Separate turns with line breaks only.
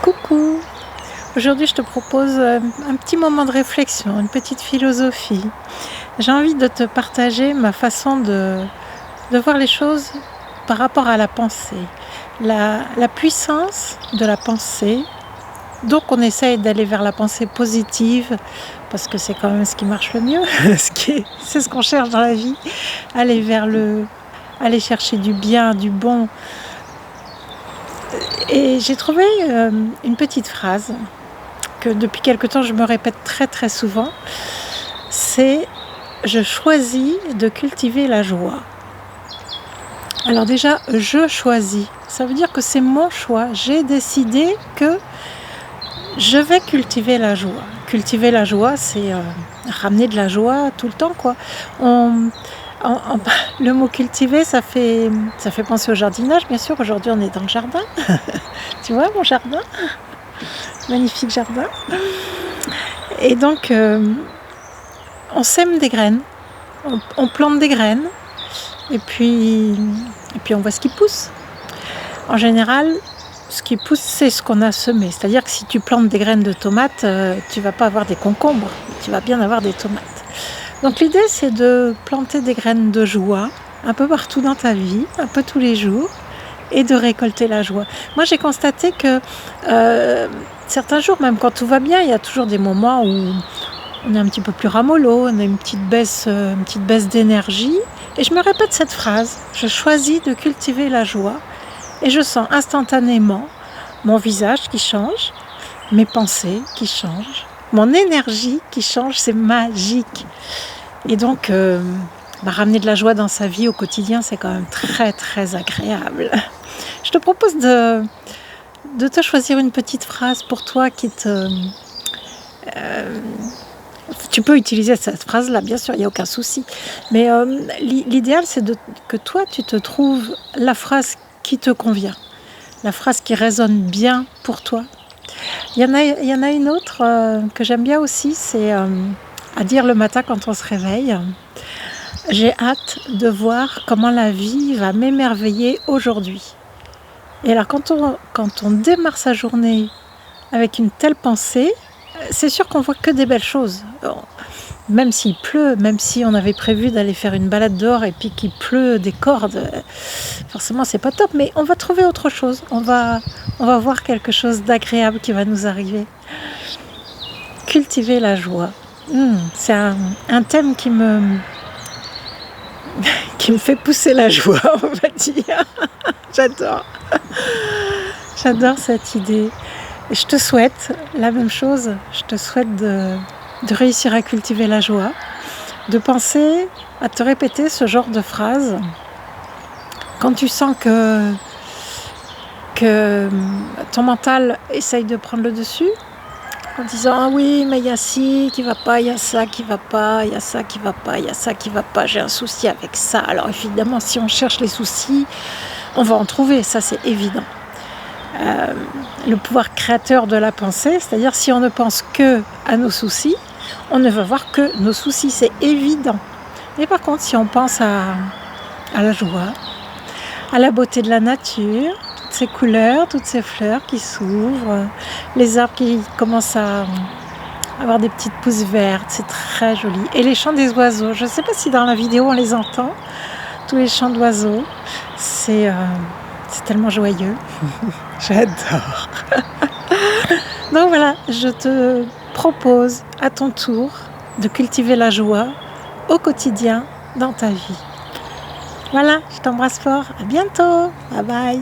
Coucou! Aujourd'hui, je te propose un petit moment de réflexion, une petite philosophie. J'ai envie de te partager ma façon de voir les choses par rapport à la pensée. La puissance de la pensée. Donc, on essaye d'aller vers la pensée positive parce que c'est quand même ce qui marche le mieux. C'est ce qu'on cherche dans la vie. Aller chercher du bien, du bon. Et j'ai trouvé une petite phrase que depuis quelque temps je me répète très très souvent, c'est « Je choisis de cultiver la joie ». Alors déjà, je choisis, ça veut dire que c'est mon choix. J'ai décidé que je vais cultiver la joie. Cultiver la joie, c'est ramener de la joie tout le temps, quoi. Le mot cultiver, ça fait penser au jardinage, bien sûr. Aujourd'hui, on est dans le jardin. Tu vois mon jardin ? Magnifique jardin. Et donc, on sème des graines. On plante des graines. Et puis on voit ce qui pousse. En général, ce qui pousse, c'est ce qu'on a semé. C'est-à-dire que si tu plantes des graines de tomates, tu ne vas pas avoir des concombres. Tu vas bien avoir des tomates. Donc l'idée, c'est de planter des graines de joie un peu partout dans ta vie, un peu tous les jours, et de récolter la joie. Moi, j'ai constaté que certains jours, même quand tout va bien, il y a toujours des moments où on est un petit peu plus ramollo, on a une petite baisse d'énergie. Et je me répète cette phrase, je choisis de cultiver la joie, et je sens instantanément mon visage qui change, mes pensées qui changent, mon énergie qui change, c'est magique. Et donc, ramener de la joie dans sa vie au quotidien, c'est quand même très très agréable. Je te propose de te choisir une petite phrase pour toi qui te... tu peux utiliser cette phrase-là, bien sûr, il n'y a aucun souci. Mais l'idéal, c'est que toi, tu te trouves la phrase qui te convient, la phrase qui résonne bien pour toi. Il y en a une autre que j'aime bien aussi, c'est à dire le matin quand on se réveille. J'ai hâte de voir comment la vie va m'émerveiller aujourd'hui. Et alors quand on démarre sa journée avec une telle pensée, c'est sûr qu'on voit que des belles choses. Même s'il pleut, même si on avait prévu d'aller faire une balade dehors et puis qu'il pleut des cordes, forcément c'est pas top, mais on va trouver autre chose. On va voir quelque chose d'agréable qui va nous arriver. Cultiver la joie. C'est un thème qui me fait pousser la joie, on va dire. J'adore cette idée. Et je te souhaite la même chose. Je te souhaite de réussir à cultiver la joie, de penser à te répéter ce genre de phrase quand tu sens que ton mental essaye de prendre le dessus, en disant « Ah oui, mais il y a ci qui va pas, il y a ça qui va pas, il y a ça qui va pas, il y a ça qui va pas, j'ai un souci avec ça. » Alors évidemment, si on cherche les soucis, on va en trouver, ça c'est évident. Le pouvoir créateur de la pensée, c'est-à-dire si on ne pense que à nos soucis, on ne va voir que nos soucis, c'est évident. Et par contre, si on pense à la joie, à la beauté de la nature, toutes ces couleurs, toutes ces fleurs qui s'ouvrent, les arbres qui commencent à avoir des petites pousses vertes, c'est très joli. Et les chants des oiseaux, je ne sais pas si dans la vidéo on les entend, tous les chants d'oiseaux, c'est tellement joyeux. J'adore. Donc voilà, je te propose à ton tour de cultiver la joie au quotidien dans ta vie. Voilà, je t'embrasse fort. À bientôt. Bye bye.